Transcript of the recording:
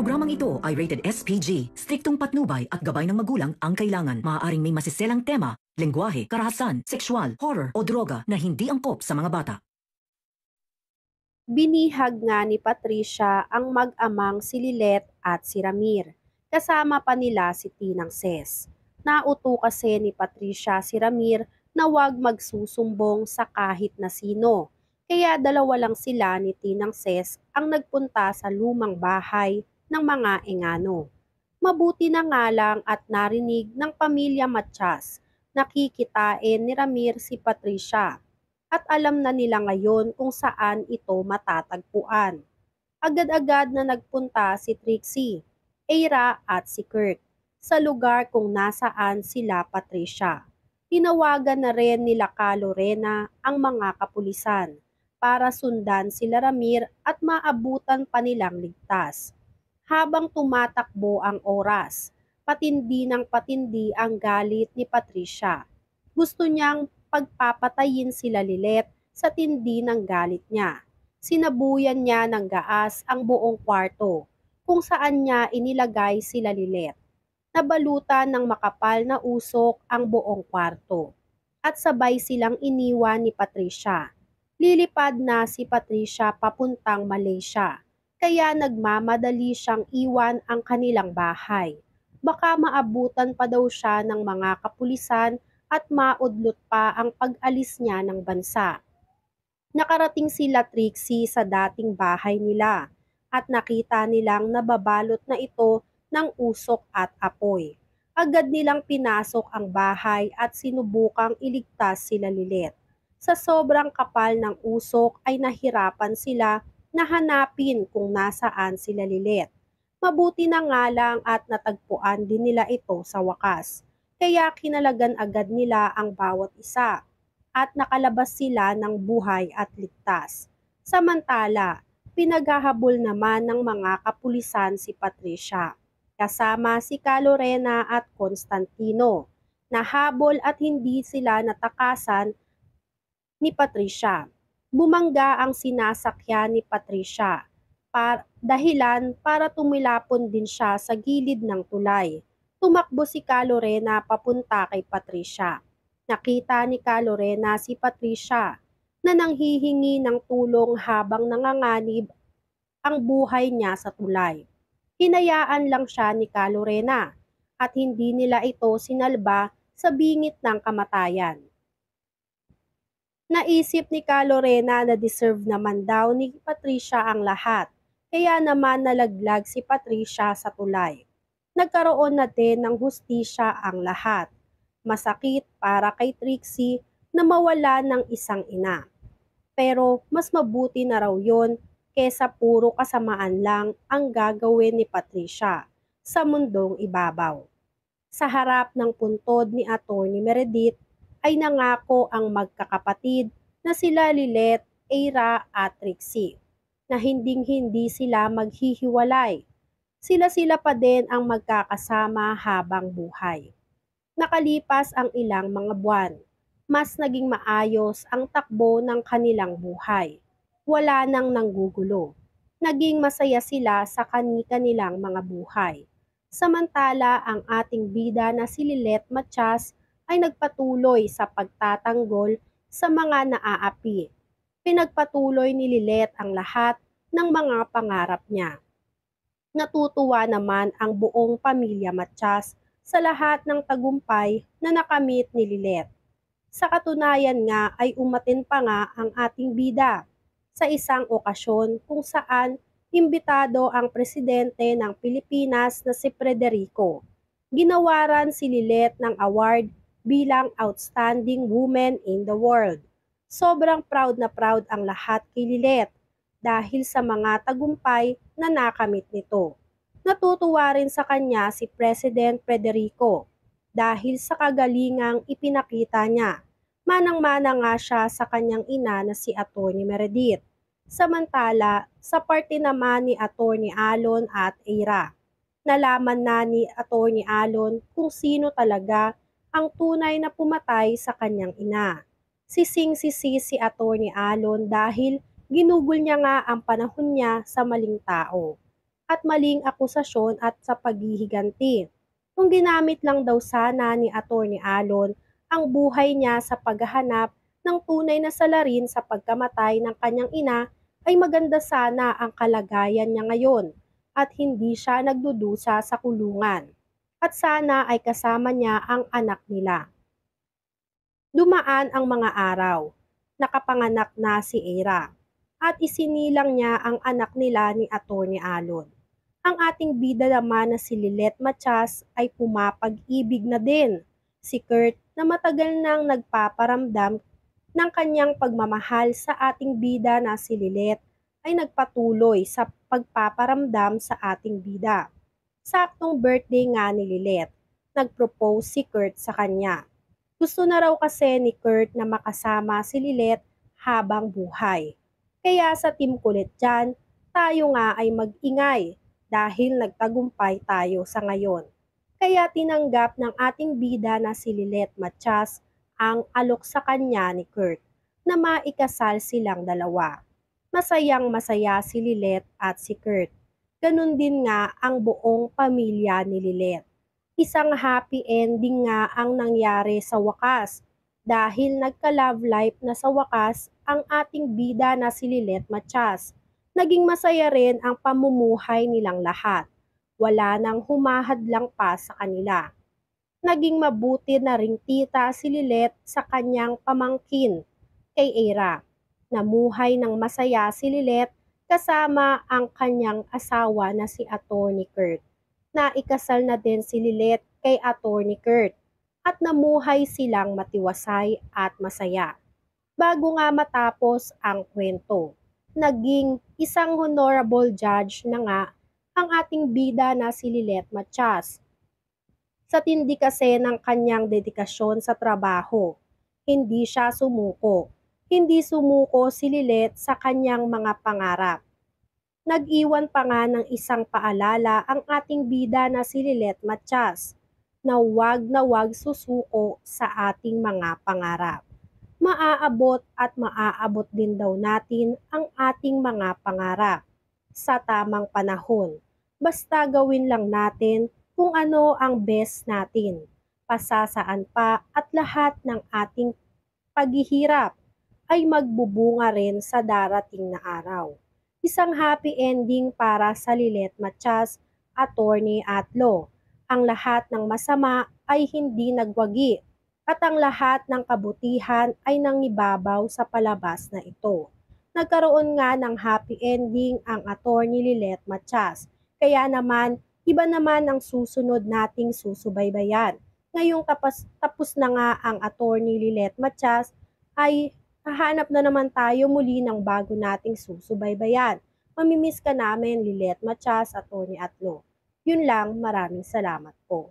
Programang ito ay rated SPG. Striktong patnubay at gabay ng magulang ang kailangan. Maaaring may masiselang tema, lengguwahe, karahasan, sexual, horror o droga na hindi angkop sa mga bata. Binihag nga ni Patricia ang mag-amang si Lilet at si Ramir. Kasama pa nila si Tinang Ses. Nauto kasi ni Patricia si Ramir na huwag magsusumbong sa kahit na sino. Kaya dalawa lang sila ni Tinang Ses ang nagpunta sa lumang bahay ng mga Engano. Mabuti na nga lang at narinig ng pamilya Matias na kikitain ni Ramir si Patricia at alam na nila ngayon kung saan ito matatagpuan. Agad-agad na nagpunta si Trixie, Eira at si Kurt sa lugar kung nasaan sila Patricia. Tinawagan na rin nila Ka Lorena ang mga kapulisan para sundan sila Ramir at maabutan pa nilang ligtas. Habang tumatakbo ang oras, patindi ng patindi ang galit ni Patricia. Gusto niyang pagpapatayin sila Lilet sa tindi ng galit niya. Sinabuyan niya ng gaas ang buong kwarto kung saan niya inilagay sila Lilet. Nabalutan ng makapal na usok ang buong kwarto at sabay silang iniwan ni Patricia. Lilipad na si Patricia papuntang Malaysia, kaya nagmamadali siyang iwan ang kanilang bahay. Baka maabutan pa daw siya ng mga kapulisan at maudlot pa ang pag-alis niya ng bansa. Nakarating sila Trixie sa dating bahay nila at nakita nilang nababalot na ito ng usok at apoy. Agad nilang pinasok ang bahay at sinubukang iligtas sila Lilet. Sa sobrang kapal ng usok ay nahirapan sila na hanapin kung nasaan sila Lilet. Mabuti na nga lang at natagpuan din nila ito sa wakas. Kaya kinalagan agad nila ang bawat isa at nakalabas sila ng buhay at ligtas. Samantala, pinaghahabol naman ng mga kapulisan si Patricia, kasama si Ka Lorena at Constantino. Nahabol at hindi sila natakasan ni Patricia. Bumangga ang sinasakyan ni Patricia, dahilan para tumilapon din siya sa gilid ng tulay. Tumakbo si Ka Lorena papunta kay Patricia. Nakita ni Ka Lorena si Patricia na nanghihingi ng tulong habang nanganganib ang buhay niya sa tulay. Hinayaan lang siya ni Ka Lorena at hindi nila ito sinalba sa bingit ng kamatayan. Naisip ni Ka Lorena na deserve naman daw ni Patricia ang lahat, kaya naman nalaglag si Patricia sa tulay. Nagkaroon na din ng hustisya ang lahat. Masakit para kay Trixie na mawala ng isang ina. Pero mas mabuti na raw yon kesa puro kasamaan lang ang gagawin ni Patricia sa mundong ibabaw. Sa harap ng puntod ni Atty. Meredith ay nangako ang magkakapatid na sila Lilet, Eira at Trixie na hinding-hindi sila maghihiwalay. Sila-sila pa din ang magkakasama habang buhay. Nakalipas ang ilang mga buwan, mas naging maayos ang takbo ng kanilang buhay. Wala nang nanggugulo. Naging masaya sila sa kani-kanilang mga buhay. Samantala, ang ating bida na si Lilet Matias ay nagpatuloy sa pagtatanggol sa mga naaapi. Pinagpatuloy ni Lilet ang lahat ng mga pangarap niya. Natutuwa naman ang buong pamilya Matias sa lahat ng tagumpay na nakamit ni Lilet. Sa katunayan nga ay umatin pa nga ang ating bida sa isang okasyon kung saan imbitado ang presidente ng Pilipinas na si Federico. Ginawaran si Lilet ng award bilang Outstanding Woman in the World. Sobrang proud na proud ang lahat kay Lilet dahil sa mga tagumpay na nakamit nito. Natutuwa rin sa kanya si President Federico dahil sa kagalingang ipinakita niya. Manang-mana nga siya sa kanyang ina na si Atty. Meredith. Samantala, sa parte naman ni Atty. Alon at Eira, nalaman na ni Atty. Alon kung sino talaga ang tunay na pumatay sa kanyang ina. Sising-sisi si Atty. Alon dahil ginugol niya nga ang panahon niya sa maling tao. at maling akusasyon at sa paghihiganti. Kung ginamit lang daw sana ni Atty. Alon ang buhay niya sa paghahanap ng tunay na salarin sa pagkamatay ng kanyang ina, ay maganda sana ang kalagayan niya ngayon at hindi siya nagdudusa sa kulungan. At sana ay kasama niya ang anak nila. Dumaan ang mga araw. Nakapanganak na si Era at isinilang niya ang anak nila ni Atty. Alon. Ang ating bida naman na si Lilet Matias ay pumapag-ibig na din si Kurt na matagal nang nagpaparamdam ng kanyang pagmamahal sa ating bida na si Lilet ay nagpatuloy sa pagpaparamdam sa ating bida. Saktong birthday nga ni Lilet, nag-propose si Kurt sa kanya. Gusto na raw kasi ni Kurt na makasama si Lilet habang buhay. Kaya sa Team Kulit dyan, tayo nga ay mag-ingay dahil nagtagumpay tayo sa ngayon. Kaya tinanggap ng ating bida na si Lilet Matias ang alok sa kanya ni Kurt na maikasal silang dalawa. Masayang masaya si Lilet at si Kurt. Ganun din nga ang buong pamilya ni Lilet. Isang happy ending nga ang nangyari sa wakas dahil nagka-love life na sa wakas ang ating bida na si Lilet Matias. Naging masaya rin ang pamumuhay nilang lahat. Wala nang humahadlang pa sa kanila. Naging mabuti na ring tita si Lilet sa kanyang pamangkin kay Era. Namuhay ng masaya si Lilet kasama ang kanyang asawa na si Atty. Kurt. Naikasal na din si Lilet kay Atty. Kurt at namuhay silang matiwasay at masaya. Bago nga matapos ang kwento, naging isang honorable judge na nga ang ating bida na si Lilet Matias. Sa tindi kasi ng kanyang dedikasyon sa trabaho, hindi siya sumuko. Hindi sumuko si Lilet sa kanyang mga pangarap. Nag-iwan pa nga ng isang paalala ang ating bida na si Lilet Matias na wag susuko sa ating mga pangarap. Maaabot at maaabot din daw natin ang ating mga pangarap sa tamang panahon. Basta gawin lang natin kung ano ang best natin. Pasasaan pa at lahat ng ating paghihirap ay magbubunga rin sa darating na araw. Isang happy ending para sa Lilet Matias, Atty. Atlo. Ang lahat ng masama ay hindi nagwagi at ang lahat ng kabutihan ay nangibabaw sa palabas na ito. Nagkaroon nga ng happy ending ang Atty. Lilet Matias. Kaya naman, iba naman ang susunod nating susubaybayan. Ngayong tapos na nga ang Atty. Lilet Matias, ay hahanap na naman tayo muli ng bago nating susubaybayan. Mamimiss ka namin, Lilet Matias, Atty. Atlo. Yun lang, maraming salamat po.